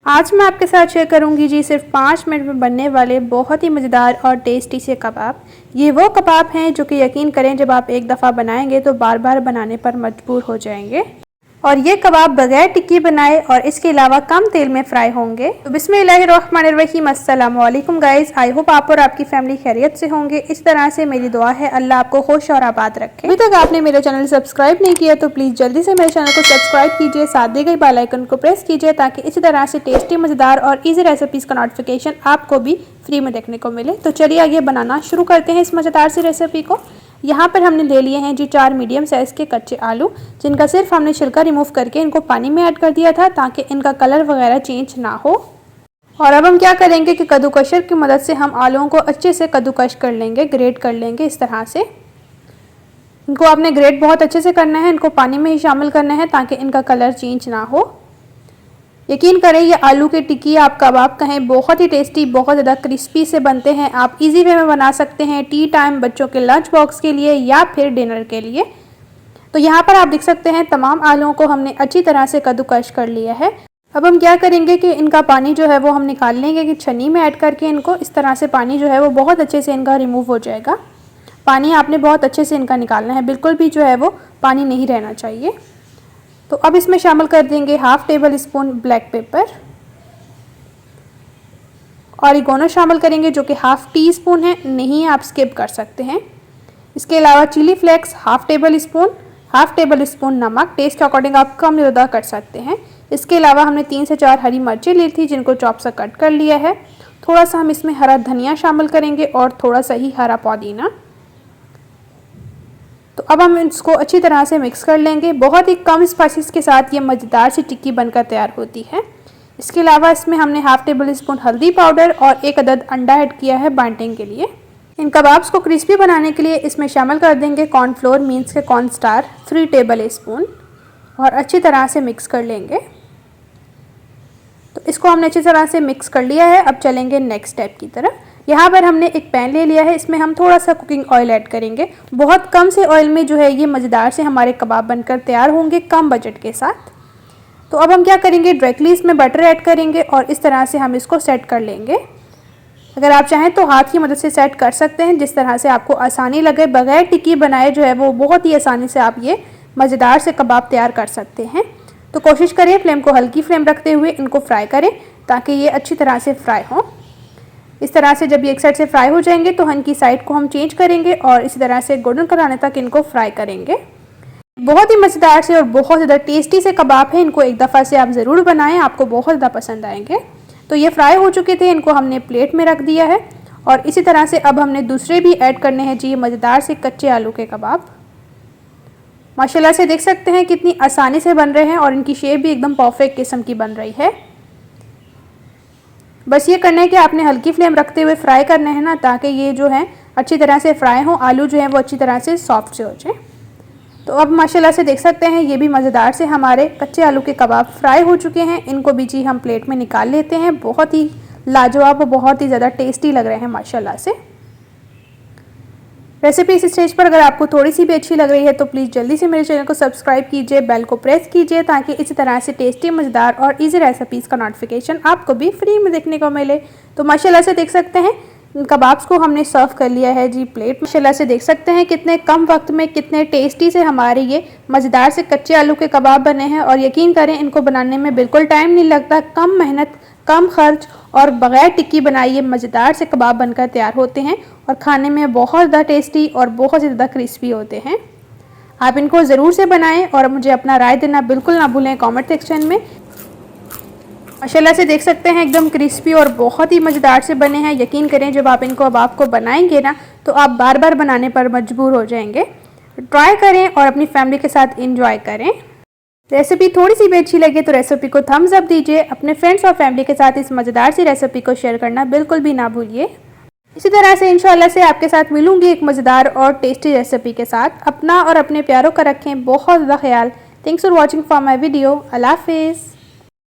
आज मैं आपके साथ शेयर करूंगी जी सिर्फ 5 मिनट में बनने वाले बहुत ही मज़ेदार और टेस्टी से कबाब। ये वो कबाब हैं जो कि यकीन करें जब आप एक दफ़ा बनाएंगे तो बार बार बनाने पर मजबूर हो जाएंगे। और ये कबाब बगैर टिक्की बनाए और इसके अलावा कम तेल में फ्राई होंगे। तो बिस्मिल्लाहिर्रहमानिर्रहीम, अस्सलाम वालेकुम गाइस। आई होप आप और आपकी फैमिली खैरियत से होंगे। इस तरह से मेरी दुआ है अल्लाह आपको खुश और आबाद रखे। अभी तक आपने मेरा चैनल सब्सक्राइब नहीं किया तो प्लीज़ जल्दी से मेरे चैनल को सब्सक्राइब कीजिए, साथ दी गई बेल आइकन को प्रेस कीजिए ताकि इसी तरह से टेस्टी, मज़ेदार और ईजी रेसिपीज़ का नोटिफिकेशन आपको भी फ्री में देखने को मिले। तो चलिए आगे बनाना शुरू करते हैं इस मज़ेदार सी रेसिपी को। यहाँ पर हमने ले लिए हैं जी 4 मीडियम साइज़ के कच्चे आलू, जिनका सिर्फ हमने छिलका रिमूव करके इनको पानी में ऐड कर दिया था ताकि इनका कलर वगैरह चेंज ना हो। और अब हम क्या करेंगे कि कद्दूकशर की मदद से हम आलूओं को अच्छे से कद्दूकश कर लेंगे, ग्रेट कर लेंगे इस तरह से। इनको आपने ग्रेट बहुत अच्छे से करना है, इनको पानी में ही शामिल करना है ताकि इनका कलर चेंज ना हो। यकीन करें ये आलू की टिक्की आप कबाब कहें बहुत ही टेस्टी, बहुत ज़्यादा क्रिस्पी से बनते हैं। आप इजी वे में बना सकते हैं टी टाइम, बच्चों के लंच बॉक्स के लिए या फिर डिनर के लिए। तो यहाँ पर आप देख सकते हैं तमाम आलूओं को हमने अच्छी तरह से कद्दूकश कर लिया है। अब हम क्या करेंगे कि इनका पानी जो है वो हम निकाल लेंगे कि छन्नी में ऐड करके इनको इस तरह से पानी जो है वो बहुत अच्छे से इनका रिमूव हो जाएगा। पानी आपने बहुत अच्छे से इनका निकालना है, बिल्कुल भी जो है वो पानी नहीं रहना चाहिए। तो अब इसमें शामिल कर देंगे half table spoon black pepper, oregano शामिल करेंगे जो कि हाफ टी स्पून है, नहीं आप स्किप कर सकते हैं। इसके अलावा chilli flakes half tablespoon नमक, टेस्ट के अकॉर्डिंग आप कम ज़्यादा कर सकते हैं। इसके अलावा हमने 3 से 4 हरी मिर्चें ली थी जिनको चॉप से कट कर लिया है। थोड़ा सा हम इसमें हरा धनिया शामिल करेंगे और थोड़ा सा ही हरा पुदीना। तो अब हम इसको अच्छी तरह से मिक्स कर लेंगे। बहुत ही कम स्पाइसेस के साथ ये मज़ेदार सी टिक्की बनकर तैयार होती है। इसके अलावा इसमें हमने हाफ टेबल स्पून हल्दी पाउडर और 1 अदद अंडा ऐड किया है बाइंडिंग के लिए। इन कबाब्स को क्रिस्पी बनाने के लिए इसमें शामिल कर देंगे कॉर्नफ्लोर मीन्स के कॉर्नस्टार 3 टेबल स्पून और अच्छी तरह से मिक्स कर लेंगे। तो इसको हमने अच्छी तरह से मिक्स कर लिया है। अब चलेंगे नेक्स्ट स्टेप की तरफ। यहाँ पर हमने एक पैन ले लिया है, इसमें हम थोड़ा सा कुकिंग ऑयल ऐड करेंगे। बहुत कम से ऑयल में जो है ये मज़ेदार से हमारे कबाब बनकर तैयार होंगे कम बजट के साथ। तो अब हम क्या करेंगे, डायरेक्टली इसमें बटर ऐड करेंगे और इस तरह से हम इसको सेट कर लेंगे। अगर आप चाहें तो हाथ की मदद से सेट कर सकते हैं, जिस तरह से आपको आसानी लगे। बगैर टिक्की बनाए जो है वो बहुत ही आसानी से आप ये मज़ेदार से कबाब तैयार कर सकते हैं। तो कोशिश करें फ्लेम को हल्की फ्लेम रखते हुए इनको फ्राई करें ताकि ये अच्छी तरह से फ्राई हो। इस तरह से जब ये एक साइड से फ्राई हो जाएंगे तो इनकी साइड को हम चेंज करेंगे और इसी तरह से गोल्डन कराने तक इनको फ्राई करेंगे। बहुत ही मज़ेदार से और बहुत ज़्यादा टेस्टी से कबाब है, इनको एक दफ़ा से आप ज़रूर बनाएं, आपको बहुत ज़्यादा पसंद आएंगे। तो ये फ्राई हो चुके थे, इनको हमने प्लेट में रख दिया है और इसी तरह से अब हमने दूसरे भी ऐड करने हैं जी मज़ेदार से कच्चे आलू के कबाब। माशाल्लाह से देख सकते हैं कितनी आसानी से बन रहे हैं और इनकी शेप भी एकदम परफेक्ट किस्म की बन रही है। बस ये करना है कि आपने हल्की फ्लेम रखते हुए फ्राई करना है ना, ताकि ये जो है अच्छी तरह से फ्राई हो, आलू जो है वो अच्छी तरह से सॉफ्ट से हो जाए। तो अब माशाल्लाह से देख सकते हैं ये भी मज़ेदार से हमारे कच्चे आलू के कबाब फ्राई हो चुके हैं। इनको भी जी हम प्लेट में निकाल लेते हैं। बहुत ही लाजवाब और बहुत ही ज़्यादा टेस्टी लग रहे हैं माशाल्लाह से। रेसिपी इस स्टेज पर अगर आपको थोड़ी सी भी अच्छी लग रही है तो प्लीज़ जल्दी से मेरे चैनल को सब्सक्राइब कीजिए, बेल को प्रेस कीजिए ताकि इसी तरह से टेस्टी, मज़ेदार और इजी रेसिपीज़ का नोटिफिकेशन आपको भी फ्री में देखने को मिले। तो माशाल्लाह से देख सकते हैं कबाब्स को हमने सर्व कर लिया है जी प्लेट। माशाल्लाह से देख सकते हैं कितने कम वक्त में कितने टेस्टी से हमारे ये मज़ेदार से कच्चे आलू के कबाब बने हैं। और यकीन करें इनको बनाने में बिल्कुल टाइम नहीं लगता, कम मेहनत, कम खर्च और बग़ैर टिक्की बनाए ये मज़ेदार से कबाब बनकर तैयार होते हैं और खाने में बहुत ज़्यादा टेस्टी और बहुत ज़्यादा क्रिस्पी होते हैं। आप इनको ज़रूर से बनाएं और मुझे अपना राय देना बिल्कुल ना भूलें कमेंट सेक्शन में। माशाल्लाह से देख सकते हैं एकदम क्रिस्पी और बहुत ही मज़ेदार से बने हैं। यकीन करें जब आप इनको कबाब को बनाएंगे ना तो आप बार बार बनाने पर मजबूर हो जाएंगे। ट्राई करें और अपनी फैमिली के साथ इंजॉय करें। रेसिपी थोड़ी सी भी अच्छी लगे तो रेसिपी को थम्स अप दीजिए। अपने फ्रेंड्स और फैमिली के साथ इस मज़ेदार सी रेसिपी को शेयर करना बिल्कुल भी ना भूलिए। इसी तरह से इंशाल्लाह से आपके साथ मिलूंगी एक मज़ेदार और टेस्टी रेसिपी के साथ। अपना और अपने प्यारों का रखें बहुत ज़्यादा ख्याल। Thanks for watching for my video. अल्लाह हाफिज़।